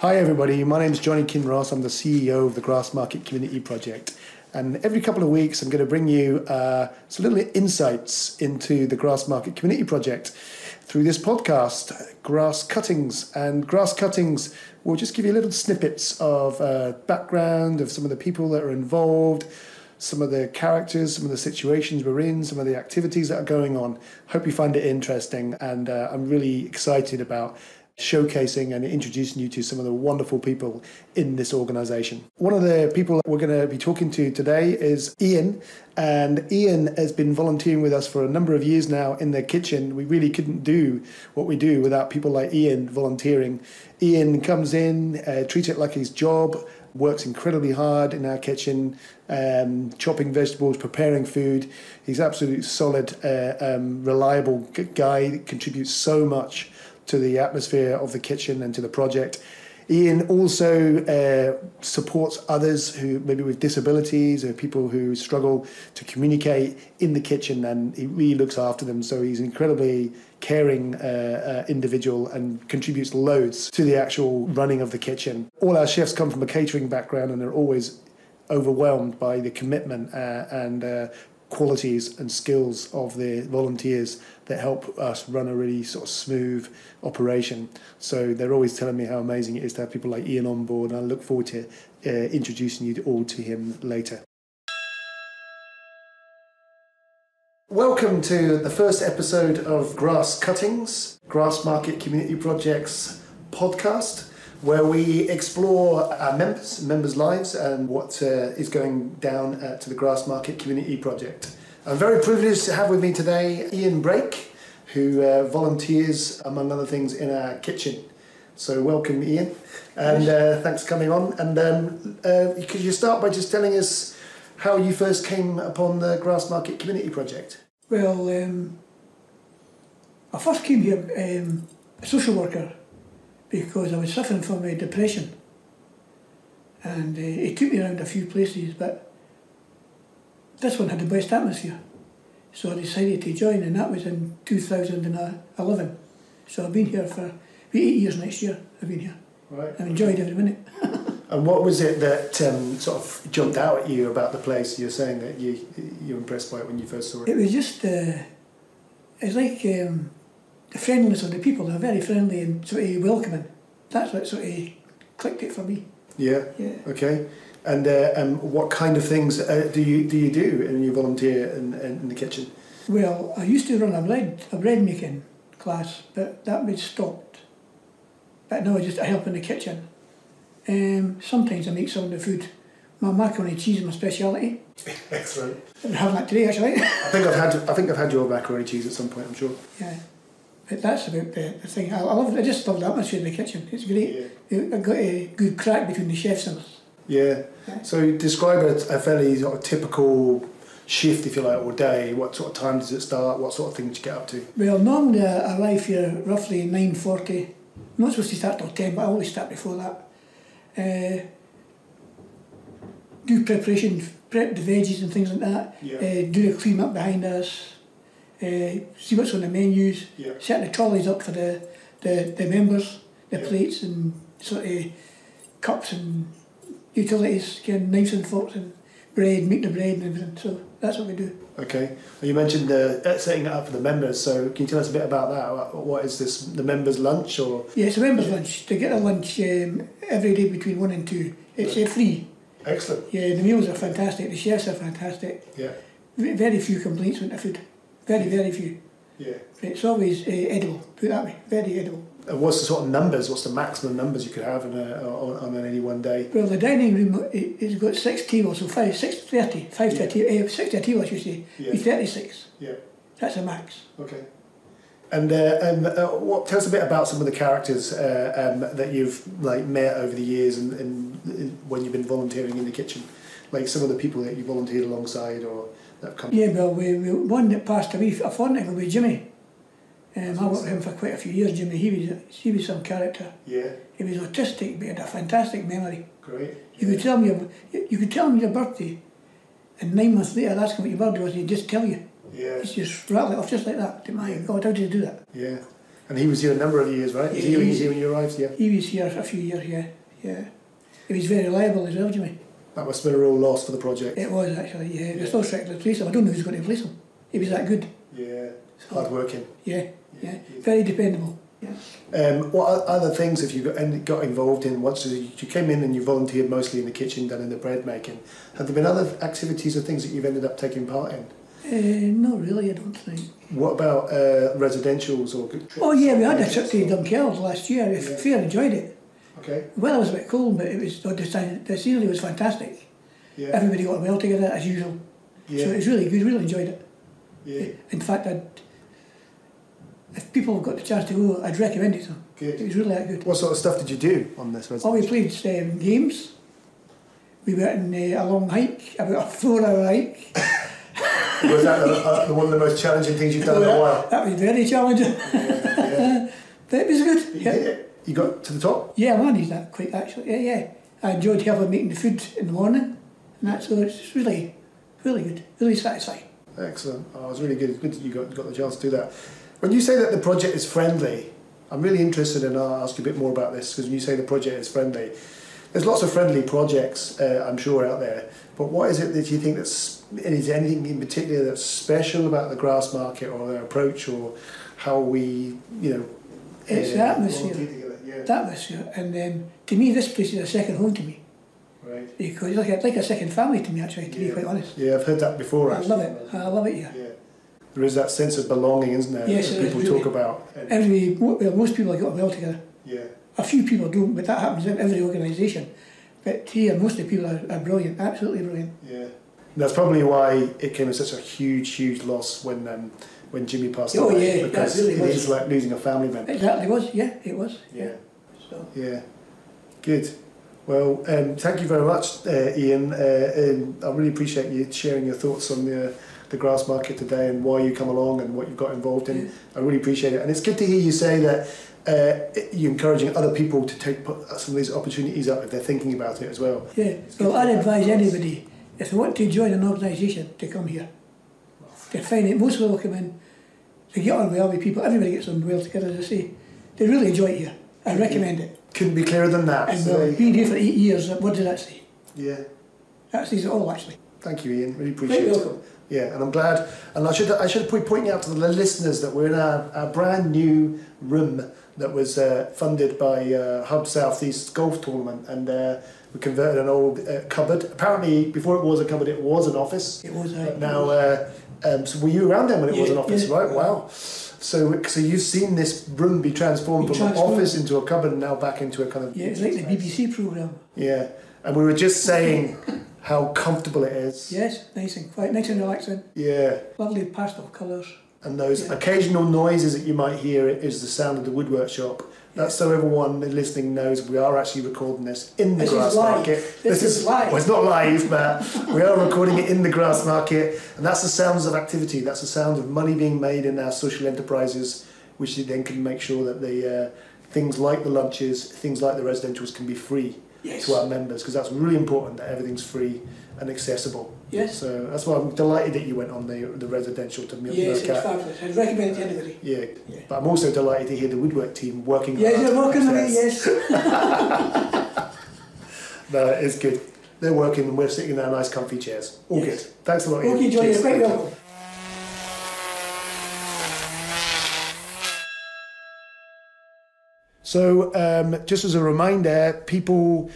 Hi everybody, my name is Jonny Kinross. I'm the CEO of the Grassmarket Community Project. And every couple of weeks I'm going to bring you some little insights into the Grassmarket Community Project through this podcast, Grass Cuttings. And Grass Cuttings will just give you little snippets of background of some of the people that are involved, some of the characters, some of the situations we're in, some of the activities that are going on. Hope you find it interesting, and I'm really excited about showcasing and introducing you to some of the wonderful people in this organisation. One of the people that we're going to be talking to today is Ian, and Ian has been volunteering with us for a number of years now in the kitchen. We really couldn't do what we do without people like Ian volunteering. Ian comes in, treats it like his job, works incredibly hard in our kitchen, chopping vegetables, preparing food. He's absolutely solid, reliable guy, contributes so much to the atmosphere of the kitchen and to the project. Ian also supports others who maybe with disabilities or people who struggle to communicate in the kitchen, and he really looks after them. So he's an incredibly caring individual and contributes loads to the actual running of the kitchen. All our chefs come from a catering background and are always overwhelmed by the commitment and qualities and skills of the volunteers that help us run a really sort of smooth operation. So they're always telling me how amazing it is to have people like Ian on board, and I look forward to introducing you all to him later. Welcome to the first episode of Grass Cuttings, Grassmarket Community Project's podcast, where we explore our members' lives and what is going down to the Grassmarket Community Project. I'm very privileged to have with me today Ian Brake, who volunteers, among other things, in our kitchen. So welcome, Ian, and thanks for coming on. And could you start by just telling us how you first came upon the Grassmarket Community Project? Well, I first came here a social worker, because I was suffering from depression, and it took me around a few places, but this one had the best atmosphere, so I decided to join, and that was in 2011. So I've been here for 8 years next year. I've been here. Right. I've enjoyed every minute. And what was it that sort of jumped out at you about the place? You're saying that you were impressed by it when you first saw it. It was just, it's like the friendliness of the people. They're very friendly and sort of welcoming. That's what sort of clicked it for me. Yeah. Okay. And what kind of things do you do and you volunteer in the kitchen? Well, I used to run a bread making class, but that was stopped. But now I help in the kitchen. Sometimes I make some of the food. My macaroni and cheese is my speciality. Excellent. I'm having that today, actually. I think I've had your macaroni and cheese at some point, I'm sure. Yeah. But that's about the thing. I just love the atmosphere in the kitchen. It's great. Yeah. I've got a good crack between the chefs and us. Yeah. So describe a fairly sort of typical shift, if you like, or day. What sort of time does it start? What sort of things do you get up to? Well, normally I arrive here roughly 9:40. I'm not supposed to start till 10, but I always start before that. Do preparation, prep the veggies and things like that. Yeah. Do the clean up behind us. See what's on the menus, set the trolleys up for the members, the plates and sort of cups and utilities, getting knives and forks and bread, make the bread and everything. So that's what we do. Okay. Well, you mentioned setting it up for the members, so can you tell us a bit about that? What is this, the members' lunch? Or? Yeah, it's a members' lunch. They get a lunch every day between 1 and 2. It's free. Excellent. Yeah, the meals are fantastic, the chefs are fantastic. Yeah. Very few complaints with the food. Very few. Yeah. It's always edible, put it that way, very edible. And what's the sort of numbers, what's the maximum numbers you could have on any one day? Well, the dining room has got 6 tables, so 60 a table, I should say, be 36. Yeah. That's a max. Okay. And tell us a bit about some of the characters that you've met over the years and when you've been volunteering in the kitchen, like some of the people that you volunteered alongside or that have come. Yeah, well, we one that passed away a fortnight ago was Jimmy. I worked with him for quite a few years. Jimmy, he was some character. Yeah. He was autistic, but he had a fantastic memory. Great. You could tell him your birthday, and 9 months later ask him what your birthday was, and he'd just tell you. Yeah. He's just rattle it off just like that. My God, how did you do that? Yeah. And he was here a number of years, right? Yeah, He was here when you arrived, yeah? He was here for a few years, yeah. He was very reliable as well, Jimmy. That must have been a real loss for the project. It was, actually, yeah. There's no strictly to replace him. I don't know who's going to replace him. He was that good. Yeah, hard working. Yeah. Very dependable. Yeah. What other things have you got involved in once you came in and you volunteered mostly in the kitchen, done in the bread making? Have there been other activities or things that you've ended up taking part in? Not really, I don't think. What about residentials or trips? Oh yeah, we had a trip to Dunkeld last year. I fair enjoyed it. Okay. Well, it was a bit cold, but it was the scenery was fantastic. Yeah. Everybody got well together as usual. Yeah. So it was really good. Really enjoyed it. Yeah. In fact, if people got the chance to go, I'd recommend it to them. Good. It was really that good. What sort of stuff did you do on this residential? Oh, we played games. We went on a long hike, about a 4-hour hike. Was that one of the most challenging things you've done in a while? That was very challenging. Yeah. But it was good. You did it? You got to the top? Yeah, I managed that quite actually. Yeah. I enjoyed helping making the food in the morning, and that's so it's really good, really satisfying. Excellent. Oh, it was really good. It's good that you got the chance to do that. When you say that the project is friendly, I'm really interested, and I'll ask you a bit more about this, because when you say the project is friendly, there's lots of friendly projects, I'm sure, out there. But what is it that you think is there anything in particular that's special about the Grassmarket or their approach or how we, It's the atmosphere. Yeah. The atmosphere, and to me, this place is a second home to me. Right. Because it's like a second family to me, actually, to be quite honest. Yeah, I've heard that before. I love it. I love it here. Yeah. There is that sense of belonging, isn't there? Yes, that people talk about. Most people have got well together. Yeah. A few people don't, but that happens in every organisation. But here, most of the people are brilliant, absolutely brilliant. Yeah. And that's probably why it came as such a huge loss when Jimmy passed away. Oh yeah, because really it is like losing a family member. Exactly, it was. Yeah. So. Yeah. Good. Well, thank you very much, Ian. I really appreciate you sharing your thoughts on the Grassmarket today and why you come along and what you've got involved in. Yeah. I really appreciate it. And it's good to hear you say that you're encouraging other people to take some of these opportunities up if they're thinking about it as well. Yeah, well, I'd advise anybody, if they want to join an organisation, to come here. They find it, most of them will come in, they get on well with people, everybody gets on well together, as I say. They really enjoy it here. I recommend it. Couldn't be clearer than that. And being here for 8 years, what does that say? Yeah. That says it all, actually. Thank you, Ian. Really appreciate it. Welcome. Yeah, and I'm glad. And I should be pointing out to the listeners that we're in a brand new room that was funded by Hub South East Golf Tournament, and we converted an old cupboard. Apparently, before it was a cupboard, it was an office. It was. But now, so were you around then when it was an office, right? Wow. So you've seen this room be transformed from an office into a cupboard and now back into a kind of... Yeah, it's like the BBC programme. Yeah, and we were just saying how comfortable it is. Yes, nice and quiet, nice and relaxing. Yeah. Lovely pastel colours. And those occasional noises that you might hear is the sound of the woodwork shop. That's so everyone listening knows we are actually recording this in the Grassmarket. This is live. Well, it's not live, but we are recording it in the Grassmarket, and that's the sounds of activity. That's the sound of money being made in our social enterprises, which then can make sure that the things like the lunches, things like the residentials can be free to our members, because that's really important that everything's free and accessible. Yes. So that's why I'm delighted that you went on the residential to Milk Yes, it's fabulous. I'd recommend it to anybody. Yeah. But I'm also delighted to hear the woodwork team working hard. Yeah, they're working on it, yes. No, it's good. They're working and we're sitting in our nice comfy chairs. All good. Thanks a lot, Ian. Okay, Johnny, you're quite welcome. So, just as a reminder, people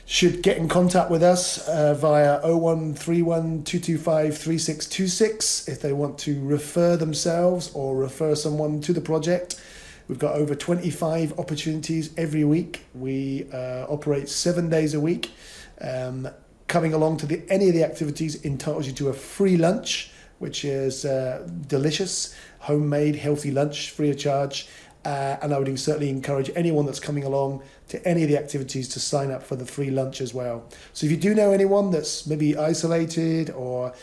should get in contact with us via 0131 225 3626 if they want to refer themselves or refer someone to the project. We've got over 25 opportunities every week. We operate 7 days a week. Coming along to any of the activities entitles you to a free lunch, which is delicious, homemade, healthy lunch, free of charge. And I would certainly encourage anyone that's coming along to any of the activities to sign up for the free lunch as well. So if you do know anyone that's maybe isolated or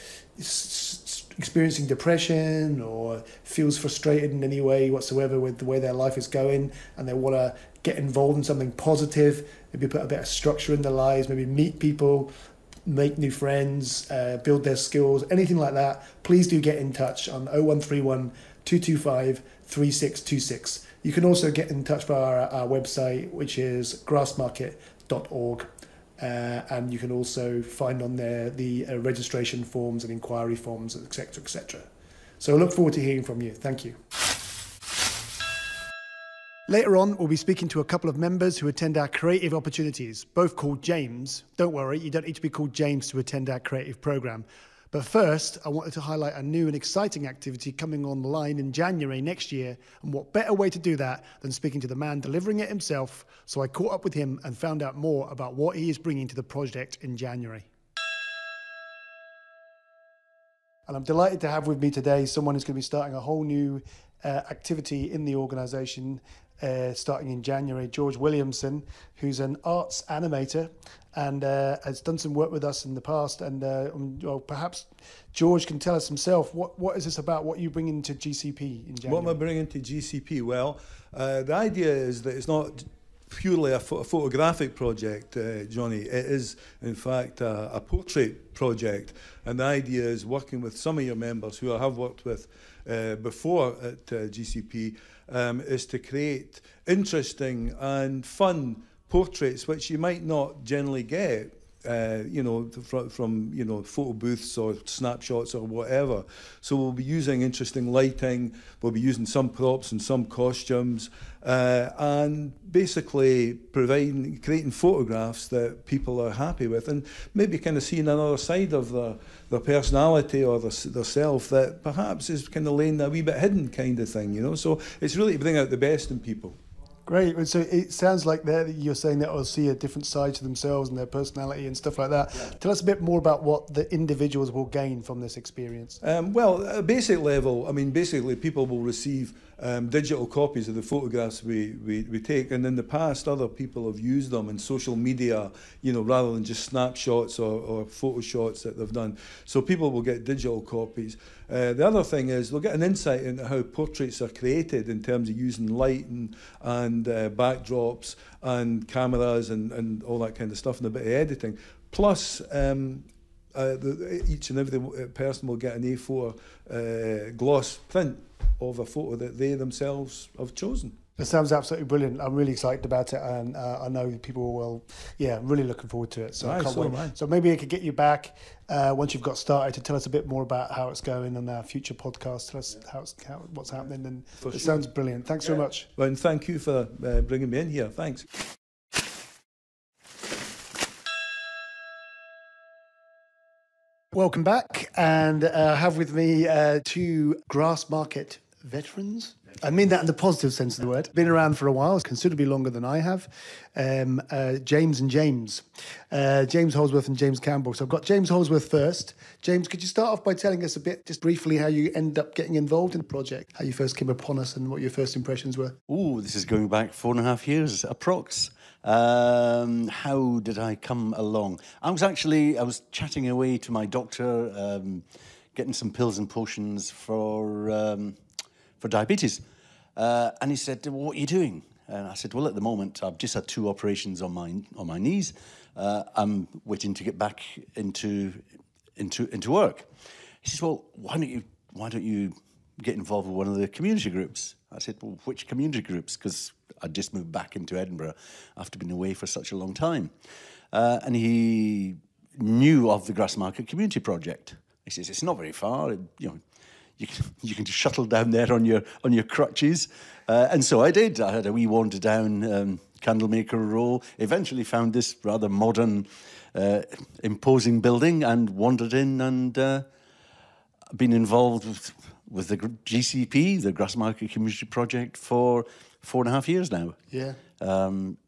experiencing depression or feels frustrated in any way whatsoever with the way their life is going and they want to get involved in something positive, maybe put a bit of structure in their lives, maybe meet people, make new friends, build their skills, anything like that, please do get in touch on 0131 225 3626. You can also get in touch via our website, which is grassmarket.org. And you can also find on there the registration forms and inquiry forms, etc., etc. So I look forward to hearing from you. Thank you. Later on, we'll be speaking to a couple of members who attend our creative opportunities, both called James. Don't worry, you don't need to be called James to attend our creative programme. But first, I wanted to highlight a new and exciting activity coming online in January next year, and what better way to do that than speaking to the man delivering it himself. So I caught up with him and found out more about what he is bringing to the project in January. And I'm delighted to have with me today someone who's going to be starting a whole new activity in the organisation starting in January, George Williamson, who's an arts animator and has done some work with us in the past. And well, perhaps George can tell us himself, what is this about, what you bring into GCP in January? What am I bringing to GCP? Well, the idea is that it's not purely a photographic project, Johnny. It is, in fact, a portrait project. And the idea is working with some of your members who I have worked with before at GCP, is to create interesting and fun portraits which you might not generally get, from photo booths or snapshots or whatever. So we'll be using interesting lighting, we'll be using some props and some costumes, and basically creating photographs that people are happy with, and maybe kind of seeing another side of their personality or their self that perhaps is kind of laying a wee bit hidden, kind of thing, So it's really to bring out the best in people. Great. So it sounds like you're saying that they'll see a different side to themselves and their personality and stuff like that. Yeah. Tell us a bit more about what the individuals will gain from this experience. Well, at a basic level, basically people will receive digital copies of the photographs we take, and in the past other people have used them in social media, rather than just snapshots or photo shots that they've done. So people will get digital copies. The other thing is they'll get an insight into how portraits are created in terms of using light and backdrops and cameras and all that kind of stuff, and a bit of editing. Plus, each and every person will get an A4 gloss print of a photo that they themselves have chosen. It sounds absolutely brilliant. I'm really excited about it, and I know people will, really looking forward to it. So I can't wait. So maybe I could get you back once you've got started to tell us a bit more about how it's going on our future podcast. Tell us what's happening, and it sounds brilliant. Thanks so much. Well, and thank you for bringing me in here. Thanks. Welcome back, and I have with me two Grassmarket veterans. I mean that in the positive sense of the word. Been around for a while, considerably longer than I have. James and James. James Holsworth and James Campbell. So I've got James Holsworth first. James, could you start off by telling us a bit, just briefly, how you ended up getting involved in the project, how you first came upon us and what your first impressions were? Oh, this is going back 4.5 years, approx. How did I come along? I was chatting away to my doctor, getting some pills and potions for diabetes. And he said, well, what are you doing? And I said, well, at the moment, I've just had 2 operations on my knees. I'm waiting to get back into work. He says, well, why don't you get involved with one of the community groups? I said, well, which community groups? Because I'd just moved back into Edinburgh after being away for such a long time. And he knew of the Grassmarket Community Project. He says, it's not very far, you can just shuttle down there on your crutches. And so I did. I had a wee wander down Candlemaker Row, eventually found this rather modern, imposing building and wandered in and been involved with the GCP, the Grassmarket Community Project, for 4.5 years now. Yeah.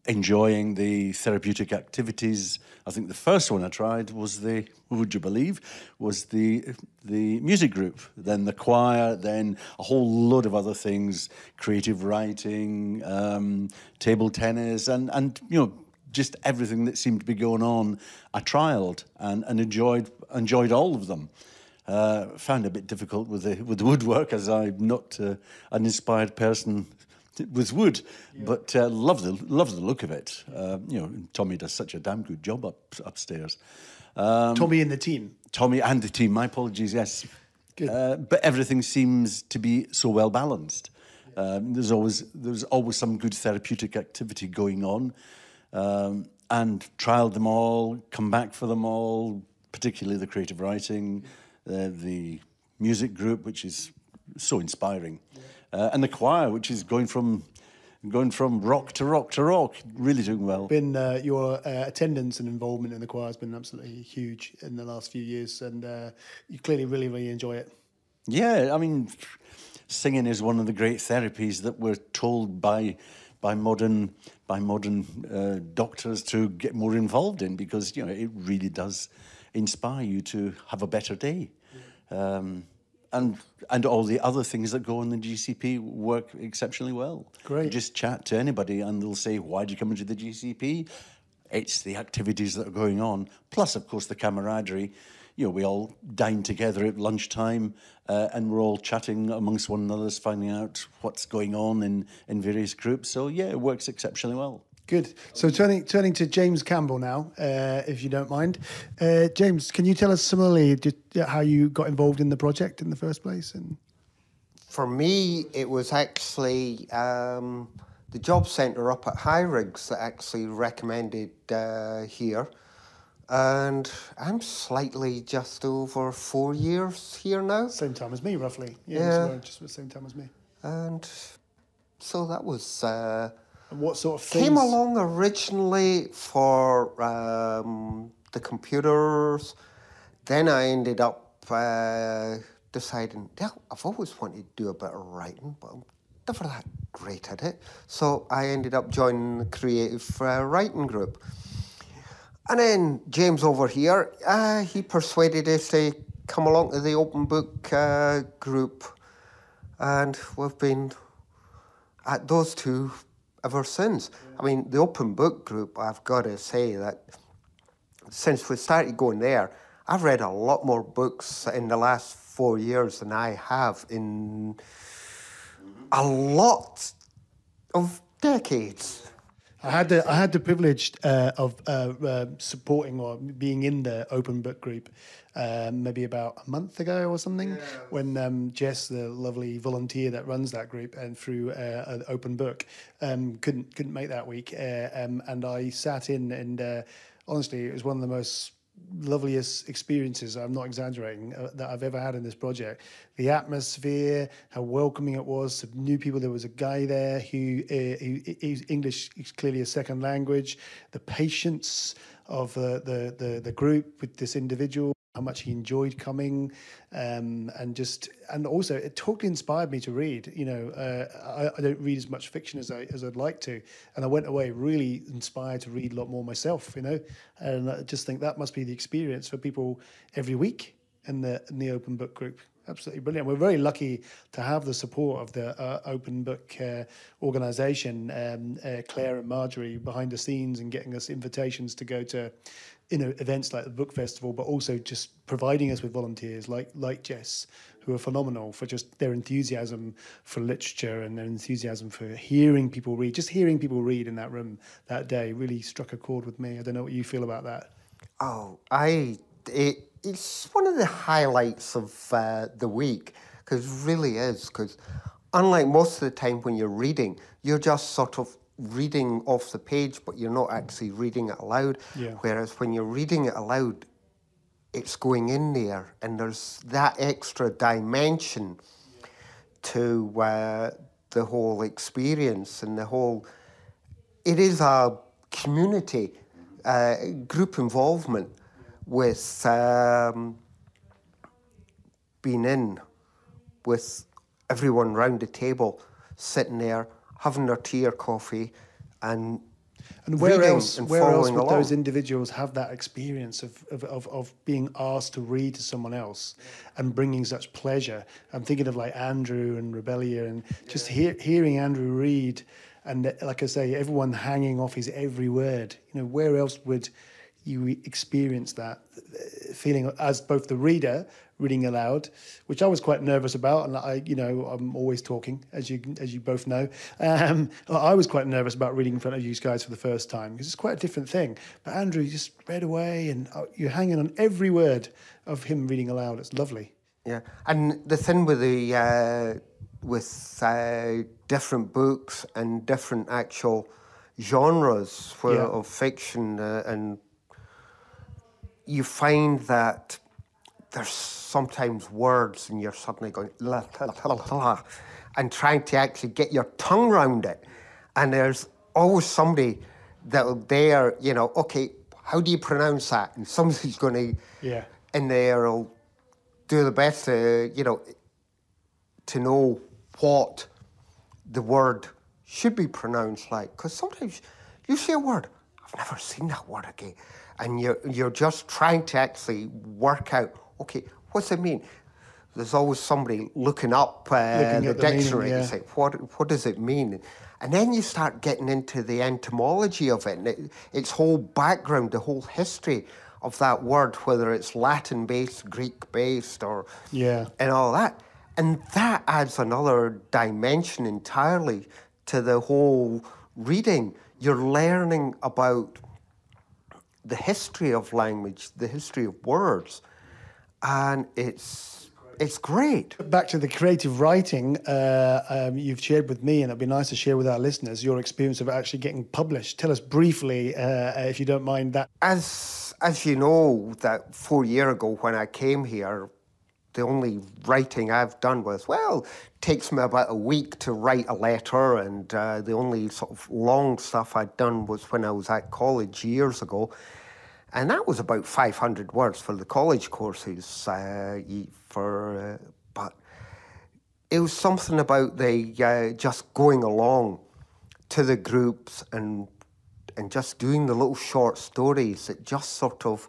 Enjoying the therapeutic activities. I think the first one I tried was would you believe, was the music group, then the choir, then a whole load of other things, creative writing, table tennis, and just everything that seemed to be going on. I trialled and enjoyed all of them. Found it a bit difficult with the woodwork, as I'm not an inspired person with wood, but love the look of it. Tommy does such a damn good job upstairs. Tommy and the team. Tommy and the team. My apologies. Yes, good. But everything seems to be so well balanced. There's always some good therapeutic activity going on, and trialed them all, come back for them all, particularly the creative writing, the music group, which is so inspiring, and the choir, which is going from rock to rock to rock, really doing well. Your attendance and involvement in the choir has been absolutely huge in the last few years, and you clearly really, really enjoy it. Yeah, I mean, singing is one of the great therapies that we're told by modern doctors to get more involved in, because it really does inspire you to have a better day. And all the other things that go on the GCP work exceptionally well. Great. You just chat to anybody and they'll say, why do you come into the GCP? It's the activities that are going on. Plus, of course, the camaraderie. We all dine together at lunchtime and we're all chatting amongst one another, finding out what's going on in various groups. So, yeah, it works exceptionally well. Good. So turning to James Campbell now, if you don't mind. James, can you tell us similarly how you got involved in the project in the first place? And for me, it was actually the job centre up at High Rigs that actually recommended here. And I'm slightly just over 4 years here now. Same time as me, roughly. Yeah. Just the same time as me. And so that was... And what sort of things? Came along originally for the computers. Then I ended up deciding, I've always wanted to do a bit of writing, but I'm never that great at it. So I ended up joining the creative writing group. And then James over here, he persuaded us to come along to the open book group. And we've been at those two ever since. I mean, the open book group, I've got to say that since we started going there, I've read a lot more books in the last 4 years than I have in a lot of decades. I had the privilege of supporting or being in the open book group maybe about a month ago or something, when Jess, the lovely volunteer that runs that group and through an open book, couldn't make that week, and I sat in, and honestly, it was one of the most loveliest experiences, I'm not exaggerating, that I've ever had in this project. The atmosphere, how welcoming it was, new people. There was a guy there who English is clearly a second language. The patience of the group with this individual, how much he enjoyed coming, and also it totally inspired me to read. I don't read as much fiction as I'd like to, and I went away really inspired to read a lot more myself. And I just think that must be the experience for people every week in the open book group. Absolutely brilliant. We're very lucky to have the support of the open book organisation, Claire and Marjorie behind the scenes, and getting us invitations to go to events like the book festival, but also just providing us with volunteers like Jess, who are phenomenal for just their enthusiasm for literature and their enthusiasm for hearing people read. Just hearing people read in that room that day really struck a chord with me. I don't know what you feel about that. Oh, it's one of the highlights of the week, because it really is, because unlike most of the time when you're reading, you're just sort of reading off the page, but you're not actually reading it aloud. Yeah. Whereas when you're reading it aloud, it's going in there, and there's that extra dimension to the whole experience and the whole... It is a community, group involvement with being in with everyone round the table, sitting there, having their tea or coffee, and where else would along. those individuals have that experience of being asked to read to someone else and bringing such pleasure? I'm thinking of like Andrew and Rebellia, and just hearing Andrew read, and like I say, everyone hanging off his every word. Where else would you experience that feeling as both the reader reading aloud, which I was quite nervous about, and I'm always talking, as you both know. I was quite nervous about reading in front of you guys for the first time, because it's quite a different thing. But Andrew just read away, and you're hanging on every word of him reading aloud. It's lovely. Yeah, and the thing with the with different books and different actual genres of fiction, and you find that there's sometimes words and you're suddenly going la, la, la, la, la, and trying to actually get your tongue around it. And there's always somebody that'll dare, you know, okay, how do you pronounce that? And somebody's going to, in there, will do the best to, you know, to know what the word should be pronounced like. Because sometimes you see a word, I've never seen that word again. And you're just trying to actually work out, okay, what's it mean? There's always somebody looking up the dictionary and say, what does it mean? And then you start getting into the etymology of it and its whole background, the whole history of that word, whether it's Latin-based, Greek-based, or and all that. And that adds another dimension entirely to the whole reading. You're learning about the history of language, the history of words, and it's great. Back to the creative writing, you've shared with me, and it'd be nice to share with our listeners your experience of actually getting published. Tell us briefly, if you don't mind, that. As you know, that 4 years ago when I came here, the only writing I've done was, well, takes me about a week to write a letter, and the only sort of long stuff I'd done was when I was at college years ago. And that was about 500 words for the college courses. But it was something about the just going along to the groups and just doing the little short stories that just sort of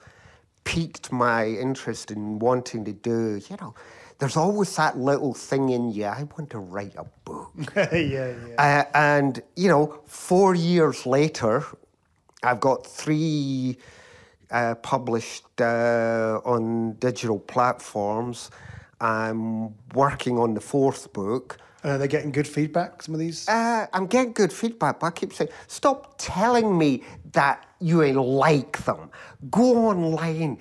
piqued my interest in wanting to do, you know, there's always that little thing in you, I want to write a book. And, you know, 4 years later, I've got 3 published on digital platforms. I'm working on the 4th book. Are they getting good feedback, some of these? I'm getting good feedback, but I keep saying, stop telling me that you like them. Go online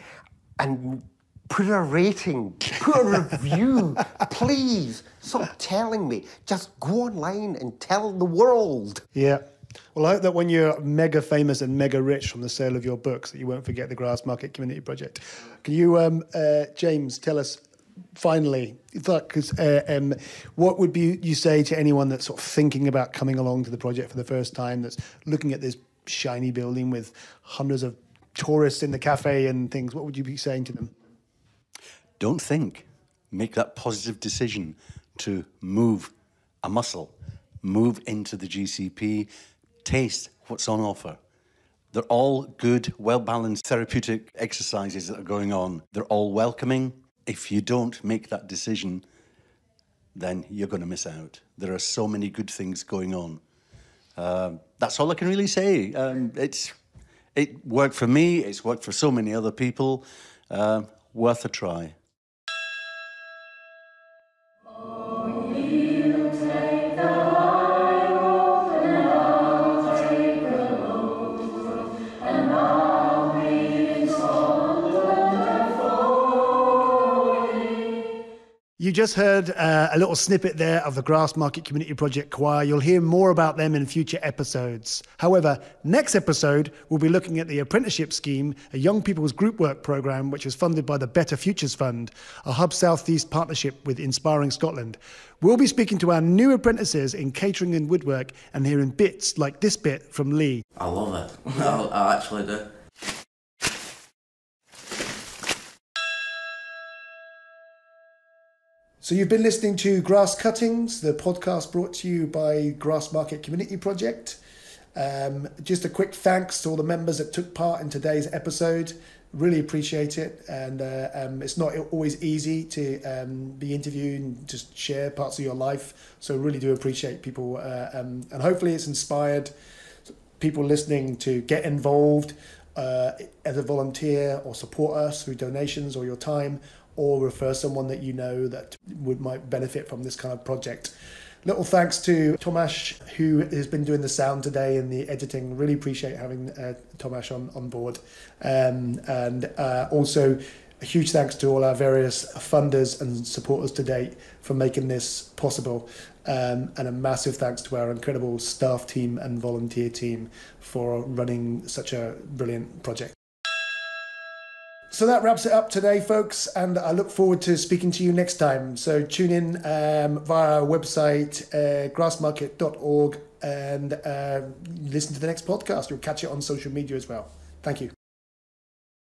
and put a rating, put a review, please. Stop telling me. Just go online and tell the world. Yeah. Well, I hope that when you're mega famous and mega rich from the sale of your books, that you won't forget the Grassmarket Community Project. Can you, James, tell us, finally, what would you say to anyone that's sort of thinking about coming along to the project for the first time, that's looking at this shiny building with hundreds of tourists in the cafe and things? What would you be saying to them? Don't think. Make that positive decision to move a muscle, move into the GCP, taste what's on offer. They're all good, well-balanced therapeutic exercises that are going on. They're all welcoming. If you don't make that decision, then you're going to miss out. There are so many good things going on. That's all I can really say. It worked for me. It's worked for so many other people. Worth a try. You just heard a little snippet there of the Grassmarket Community Project Choir. You'll hear more about them in future episodes. However, next episode, we'll be looking at the apprenticeship scheme, a young people's group work programme, which is funded by the Better Futures Fund, a Hub South East partnership with Inspiring Scotland. We'll be speaking to our new apprentices in catering and woodwork and hearing bits like this bit from Lee. I love it. I actually do. So you've been listening to Grass Cuttings, the podcast brought to you by Grassmarket Community Project. Just a quick thanks to all the members that took part in today's episode. Really appreciate it. And it's not always easy to be interviewed and just share parts of your life. So really do appreciate people. And hopefully it's inspired people listening to get involved as a volunteer or support us through donations or your time, or refer someone that you know that might benefit from this kind of project. Little thanks to Tomasz, who has been doing the sound today and the editing. Really appreciate having Tomasz on board. And also a huge thanks to all our various funders and supporters to date for making this possible. And a massive thanks to our incredible staff team and volunteer team for running such a brilliant project. So that wraps it up today, folks, and I look forward to speaking to you next time. So tune in via our website, grassmarket.org, and listen to the next podcast. You'll catch it on social media as well. Thank you.